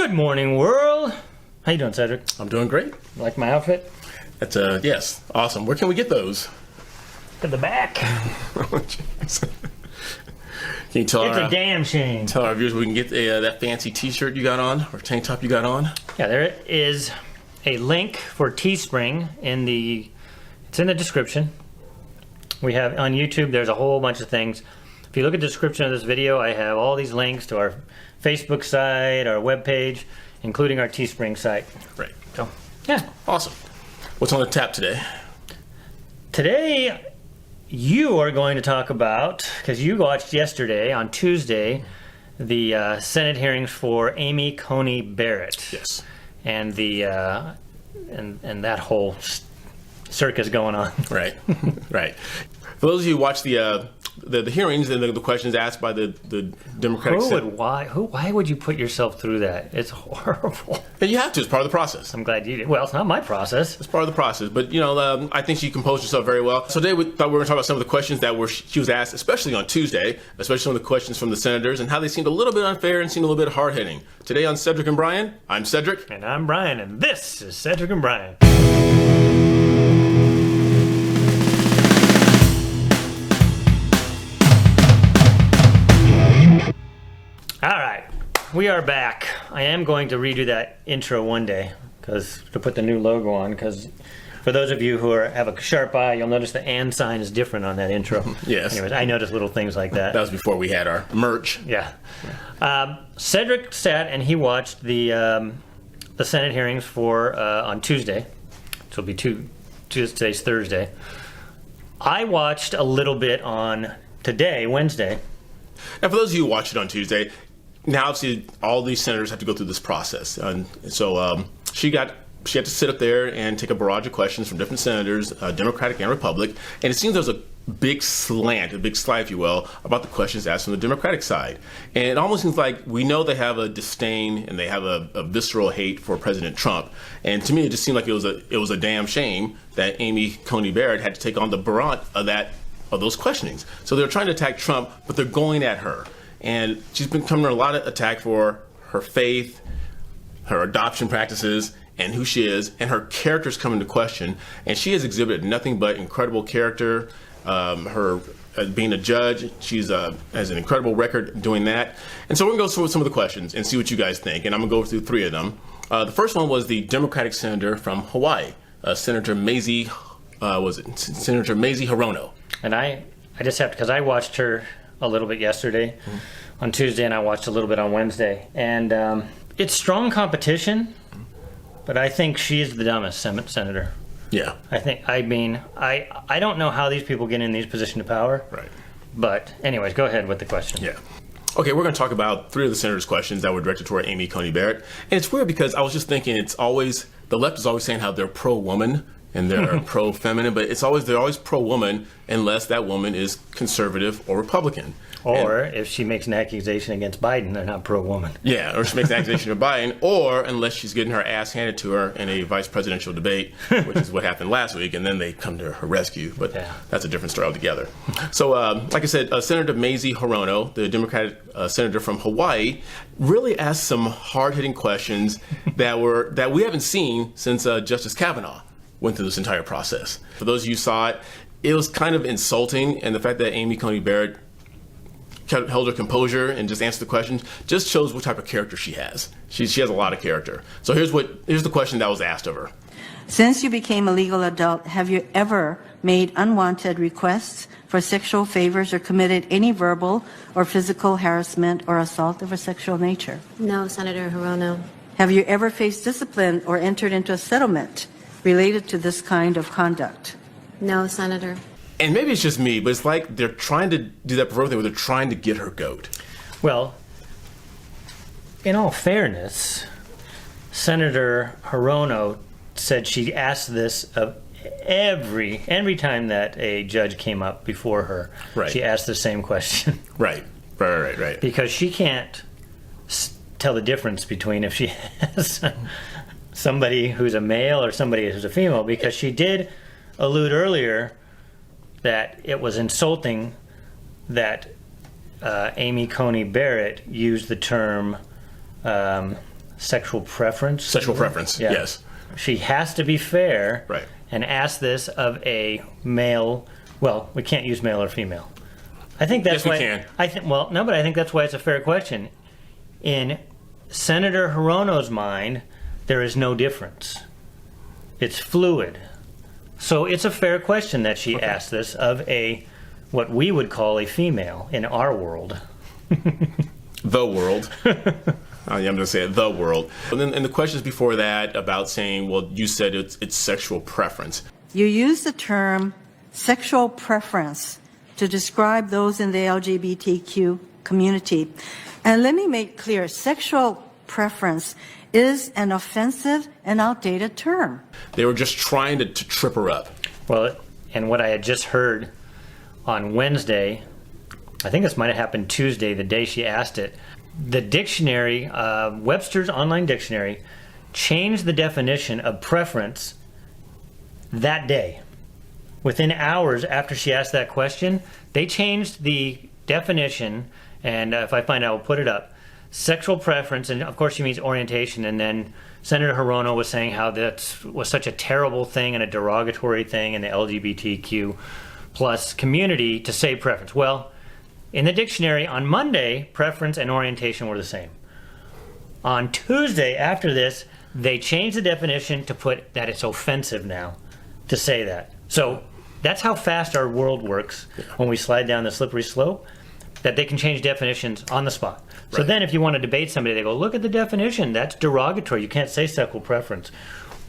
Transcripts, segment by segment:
Good morning, world. How you doing, Cedric? I'm doing great. Like my outfit? That's yes, awesome. Where can we get those? To the back. Oh, jeez. Can you tell It's a damn shame. Tell our viewers we can get that fancy T-shirt you got on or tank top you got on? Yeah, there is a link for Teespring it's in the description. We have on YouTube. There's a whole bunch of things. If you look at the description of this video, I have all these links to our Facebook site, our webpage, including our Teespring site. Right. So, yeah. Awesome. What's on the tap today? Today, you are going to talk about, because you watched yesterday, on Tuesday, the Senate hearings for Amy Coney Barrett. Yes. And the and that whole circus going on. Right. Right. For those of you who watch the hearings and the questions asked by the Democratic Senate. Why would you put yourself through that? It's horrible. And you have to. It's part of the process. I'm glad you did. Well, it's not my process. It's part of the process. But, I think she composed herself very well. So today we thought we were going to talk about some of the questions that she was asked, especially on Tuesday, especially some of the questions from the senators and how they seemed a little bit unfair and seemed a little bit hard-hitting. Today on Cedric and Brian, I'm Cedric. And I'm Brian, and this is Cedric and Brian. All right, we are back. I am going to redo that intro one day to put the new logo on, because for those of you who have a sharp eye, you'll notice the and sign is different on that intro. Yes. Anyways, I noticed little things like that. That was before we had our merch. Yeah. Cedric sat and he watched the Senate hearings for on Tuesday. So it'll be Tuesday's Thursday. I watched a little bit on today, Wednesday. Now, for those of you who watched it on Tuesday, now obviously all these senators have to go through this process. And so she had to sit up there and take a barrage of questions from different senators, Democratic and Republican. And it seems there's a big slide, if you will, about the questions asked from the Democratic side. And it almost seems like we know they have a disdain and they have a visceral hate for President Trump. And to me, it just seemed like it was a damn shame that Amy Coney Barrett had to take on the brunt of those questionings. So they're trying to attack Trump, but they're going at her. And she's been coming under a lot of attack for her faith, her adoption practices, and who she is, and her character's come into question. And she has exhibited nothing but incredible character. Her being a judge, she's has an incredible record doing that. And so we're going to go through some of the questions and see what you guys think. And I'm going to go through three of them. The first one was the Democratic senator from Hawaii, Senator Mazie Hirono. And I just have to, because I watched her a little bit yesterday on Tuesday, and I watched a little bit on Wednesday. And it's strong competition, but I think she is the dumbest senator. Yeah. I don't know how these people get in these positions of power. Right. But anyways, go ahead with the question. Yeah. Okay, we're going to talk about three of the senators' questions that were directed toward Amy Coney Barrett. And it's weird because I was just thinking the left is always saying how they're pro-woman and they're pro-feminine, but they're always pro-woman unless that woman is conservative or Republican. Or if she makes an accusation against Biden, they're not pro-woman. Yeah, or she makes an accusation of Biden, or unless she's getting her ass handed to her in a vice presidential debate, which is what happened last week, and then they come to her rescue. But that's a different story altogether. So, like I said, Senator Mazie Hirono, the Democratic senator from Hawaii, really asked some hard-hitting questions that we haven't seen since Justice Kavanaugh went through this entire process. For those of you who saw it, it was kind of insulting, and the fact that Amy Coney Barrett held her composure and just answered the questions just shows what type of character she has. She has a lot of character. So here's the question that was asked of her. Since you became a legal adult, have you ever made unwanted requests for sexual favors or committed any verbal or physical harassment or assault of a sexual nature? No, Senator Hirono. Have you ever faced discipline or entered into a settlement related to this kind of conduct? No, Senator. And maybe it's just me, but it's like they're trying to do that perverted thing where they're trying to get her goat. Well, in all fairness, Senator Hirono said she asked this of every time that a judge came up before her. Right. She asked the same question. Right. Because she can't tell the difference between if she has somebody who's a male or somebody who's a female, because she did allude earlier that it was insulting that Amy Coney Barrett used the term sexual preference. Sexual preference, Yeah. yes. She has to be fair Right. and ask this of a male. Well, we can't use male or female. I think that's Yes, we why. can. I think. Well, no, but I think that's why it's a fair question. In Senator Hirono's mind, there is no difference. It's fluid. So it's a fair question that she asked this of a what we would call a female in our world. The world. I'm going to say it, the world. And then and the questions before that about saying, well, you said it's sexual preference. You use the term sexual preference to describe those in the LGBTQ community. And let me make clear, sexual preference is an offensive and outdated term. They were just trying to trip her up. Well, and what I had just heard on Wednesday, I think this might have happened Tuesday, the day she asked it, the dictionary, Webster's Online Dictionary, changed the definition of preference that day. Within hours after she asked that question, they changed the definition, and if I find out, I'll put it up. Sexual preference, and of course she means orientation, and then Senator Hirono was saying how that was such a terrible thing and a derogatory thing in the LGBTQ plus community to say preference. Well, in the dictionary on Monday, preference and orientation were the same. On Tuesday, after this, they changed the definition to put that it's offensive now to say that. So that's how fast our world works when we slide down the slippery slope, that they can change definitions on the spot. So Right. then if you want to debate somebody, they go, look at the definition, that's derogatory. You can't say sexual preference.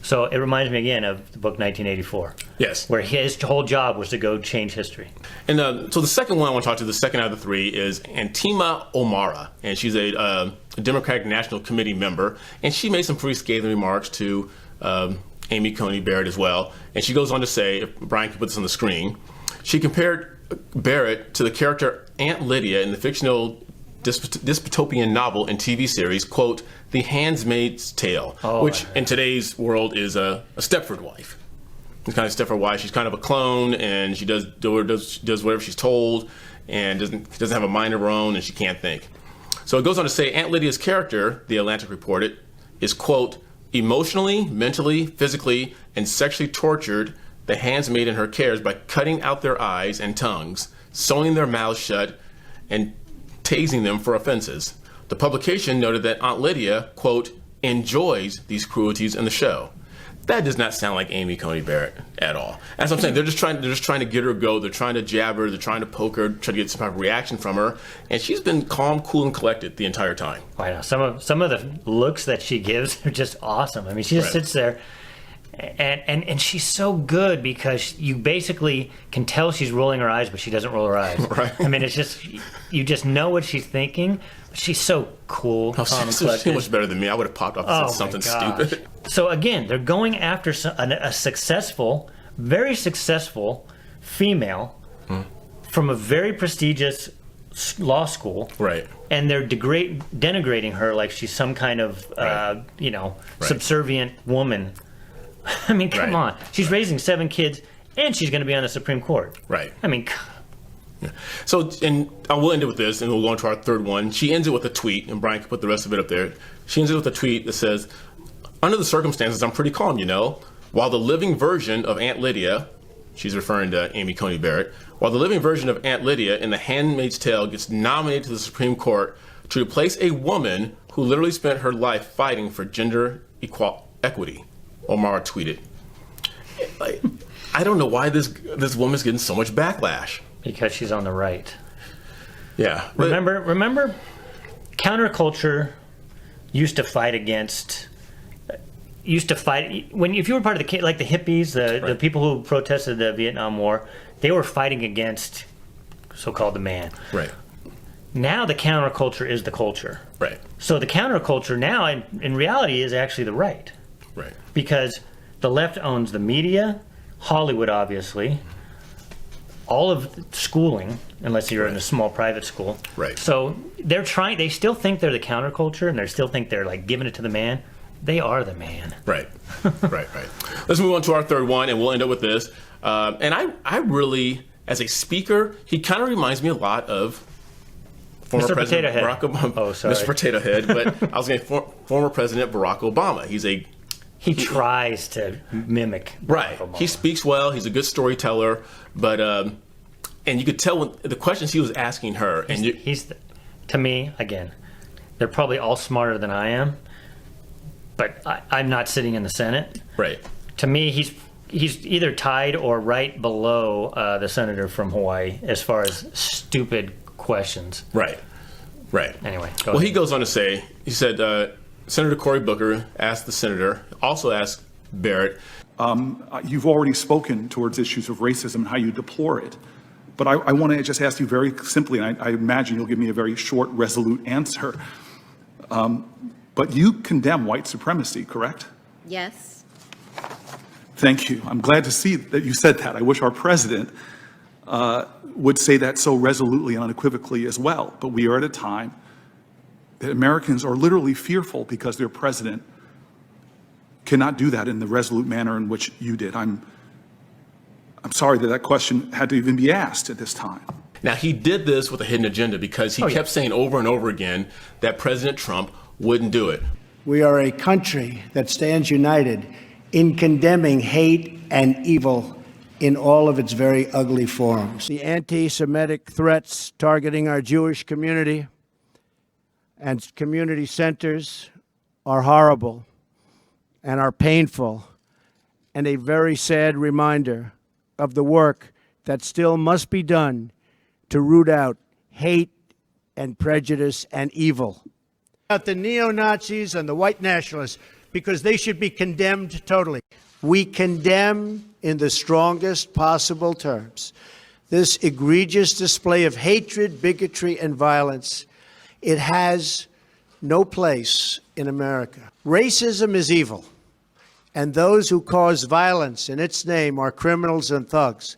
So it reminds me again of the book 1984, Yes. where his whole job was to go change history. And so the second one I want to talk to, the second out of the three, is Antima O'Mara. And she's a Democratic National Committee member. And she made some pretty scathing remarks to Amy Coney Barrett as well. And she goes on to say, if Brian can put this on the screen, she compared Barrett to the character Aunt Lydia in the fictional dystopian novel and TV series, quote, The Handmaid's Tale, which in today's world is a Stepford wife. It's kind of Stepford wife. She's kind of a clone, and she does whatever she's told, and doesn't have a mind of her own, and she can't think. So it goes on to say, Aunt Lydia's character, The Atlantic reported, is, quote, emotionally, mentally, physically, and sexually tortured the handsmaid in her cares by cutting out their eyes and tongues, sewing their mouths shut, and tasing them for offenses. The publication noted that Aunt Lydia, quote, enjoys these cruelties in the show. That does not sound like Amy Coney Barrett at all. As I'm saying, they're just trying to get her go. They're trying to jab her. They're trying to poke her, try to get some type of reaction from her. And she's been calm, cool, and collected the entire time. I know some of the looks that she gives are just awesome. I mean, she just sits there, and she's so good because you basically can tell she's rolling her eyes, but she doesn't roll her eyes. Right. I mean, it's just you just know what she's thinking. But she's so cool, calm, and She's collected. much better than me. I would have popped up and said something gosh. stupid. So again, they're going after a successful, very successful female from a very prestigious law school, Right. and they're denigrating her like she's some kind of subservient woman. I mean, come Right. on. She's raising 7 kids, and she's going to be on the Supreme Court. Right. I mean, So, and I will end it with this, and we'll go on to our third one. She ends it with a tweet, and Brian can put the rest of it up there. She ends it with a tweet that says, under the circumstances, I'm pretty calm, you know. While the living version of Aunt Lydia, she's referring to Amy Coney Barrett, while the living version of Aunt Lydia in The Handmaid's Tale gets nominated to the Supreme Court to replace a woman who literally spent her life fighting for gender equity, O'Mara tweeted. I don't know why this woman's getting so much backlash. because she's on the right. Yeah. but- Remember, counterculture used to fight against. If you were part of the like the hippies, the Right. people who protested the Vietnam War, they were fighting against so-called the man. Right. Now the counterculture is the culture. Right. So the counterculture now, in reality, is actually the right, Right. because the left owns the media, Hollywood, obviously, all of schooling, unless you're in a small private school. Right. So they still think they're the counterculture, and they still think they're like giving it to the man. They are the man. Right. Right. Let's move on to our third one, and we'll end up with this. And I really, as a speaker, he kind of reminds me a lot of former Mr. President Potato Head. Barack Obama. Oh, sorry. Mr. Potato Head, but I was going former President Barack Obama. He tries to mimic Right. Obama. He speaks well. He's a good storyteller, but and you could tell when the questions he was asking her, and to me, again, they're probably all smarter than I am, but I'm not sitting in the Senate. right. To me, he's either tied or right below the senator from Hawaii as far as stupid questions. Right. Anyway, Well, he goes on to say, he said, Senator Cory Booker asked the senator, also asked Barrett. You've already spoken towards issues of racism and how you deplore it. But I want to just ask you very simply, and I imagine you'll give me a very short, resolute answer. But you condemn white supremacy, correct? Yes. Thank you. I'm glad to see that you said that. I wish our president would say that so resolutely and unequivocally as well. But we are at a time that Americans are literally fearful because their president cannot do that in the resolute manner in which you did. I'm sorry that question had to even be asked at this time. Now, he did this with a hidden agenda because he kept saying over and over again that President Trump wouldn't do it. We are a country that stands united in condemning hate and evil in all of its very ugly forms. The anti-Semitic threats targeting our Jewish community and community centers are horrible and are painful and a very sad reminder of the work that still must be done to root out hate and prejudice and evil. The neo-Nazis and the white nationalists, because they should be condemned totally. We condemn in the strongest possible terms this egregious display of hatred, bigotry, and violence. It has no place in America. Racism is evil, and those who cause violence in its name are criminals and thugs,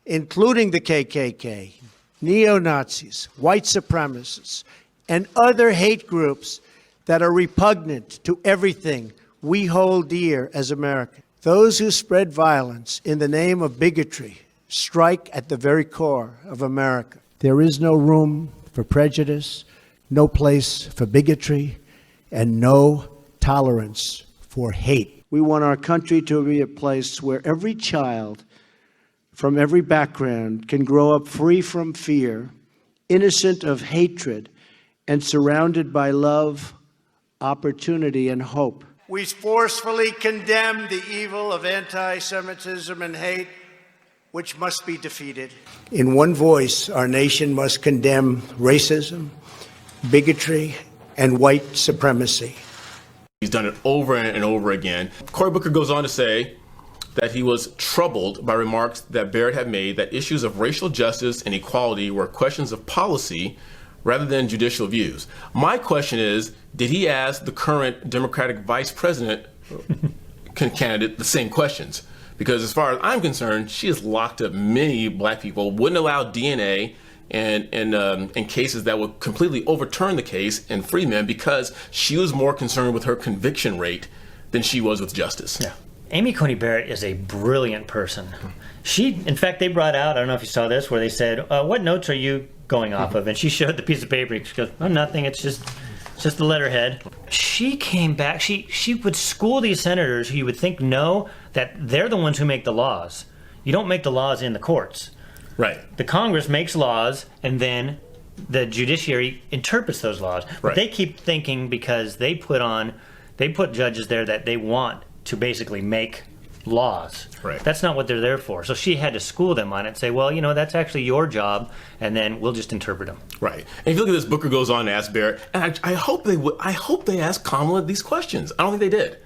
including the KKK, neo-Nazis, white supremacists, and other hate groups that are repugnant to everything we hold dear as Americans. Those who spread violence in the name of bigotry strike at the very core of America. There is no room for prejudice, no place for bigotry, and no tolerance for hate. We want our country to be a place where every child from every background can grow up free from fear, innocent of hatred, and surrounded by love, opportunity, and hope. We forcefully condemn the evil of anti-Semitism and hate, which must be defeated. In one voice, our nation must condemn racism, bigotry, and white supremacy. He's done it over and over again. Cory Booker goes on to say that he was troubled by remarks that Barrett had made that issues of racial justice and equality were questions of policy rather than judicial views. My question is, did he ask the current Democratic vice president candidate the same questions? Because as far as I'm concerned, she has locked up many black people, wouldn't allow DNA in cases that would completely overturn the case and free men because she was more concerned with her conviction rate than she was with justice. Yeah. Amy Coney Barrett is a brilliant person. In fact, they brought out, I don't know if you saw this, where they said, what notes are you going off of? And she showed the piece of paper. She goes, oh, nothing. It's just the letterhead. She came back. She would school these senators who you would think know that they're the ones who make the laws. You don't make the laws in the courts. Right. The Congress makes laws, and then the judiciary interprets those laws. But Right. they keep thinking because they put judges there that they want to basically make laws. Right. That's not what they're there for. So she had to school them on it and say, well, that's actually your job, and then we'll just interpret them. Right. And if you look at this, Booker goes on to ask Barrett, and I hope they asked Kamala these questions. I don't think they did.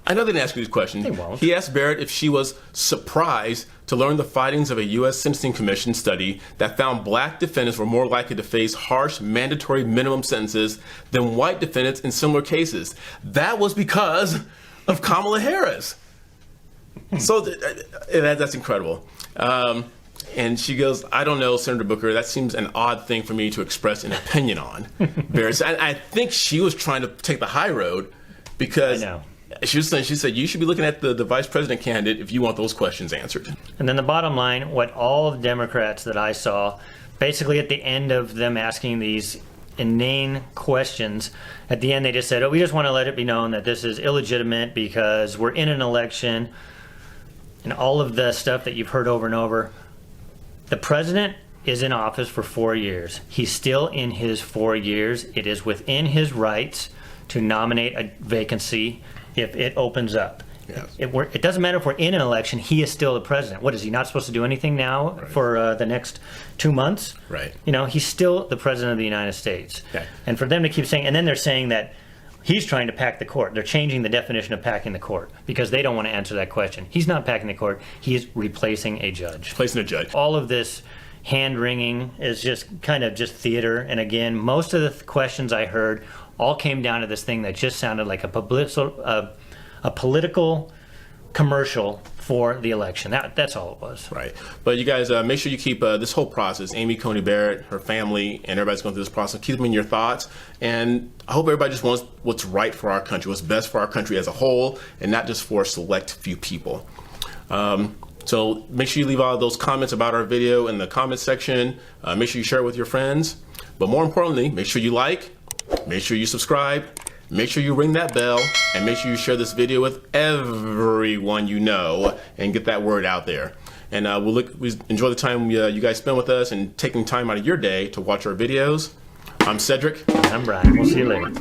I know they didn't ask her these questions. They won't. He asked Barrett if she was surprised to learn the findings of a U.S. Sentencing Commission study that found black defendants were more likely to face harsh mandatory minimum sentences than white defendants in similar cases. That was because of Kamala Harris. So that's incredible. And she goes, I don't know, Senator Booker, that seems an odd thing for me to express an opinion on. Barrett, I think she was trying to take the high road because I know. She said, you should be looking at the vice president candidate if you want those questions answered. And then the bottom line, what all of the Democrats that I saw, basically at the end of them asking these inane questions. At the end, they just said, "Oh, we just want to let it be known that this is illegitimate because we're in an election," and all of the stuff that you've heard over and over. The president is in office for 4 years. He's still in his 4 years. It is within his rights to nominate a vacancy if it opens up. Yes. It doesn't matter if we're in an election, he is still the president. What, is he not supposed to do anything now for the next 2 months? Right. You know, he's still the president of the United States. Okay. And for them to keep saying, and then they're saying that he's trying to pack the court. They're changing the definition of packing the court because they don't want to answer that question. He's not packing the court. He is replacing a judge. Placing a judge. All of this hand-wringing is just kind of just theater. And again, most of the questions I heard all came down to this thing that just sounded like a political commercial for the election. That's all it was. Right. But you guys, make sure you keep this whole process, Amy Coney Barrett, her family, and everybody's going through this process, keep them in your thoughts. And I hope everybody just wants what's right for our country, what's best for our country as a whole, and not just for a select few people. So make sure you leave all those comments about our video in the comments section. Make sure you share it with your friends. But more importantly, make sure you like, make sure you subscribe, make sure you ring that bell, and make sure you share this video with everyone you know and get that word out there. And we enjoy the time you guys spend with us and taking time out of your day to watch our videos. I'm Cedric. I'm Brian. We'll see you later.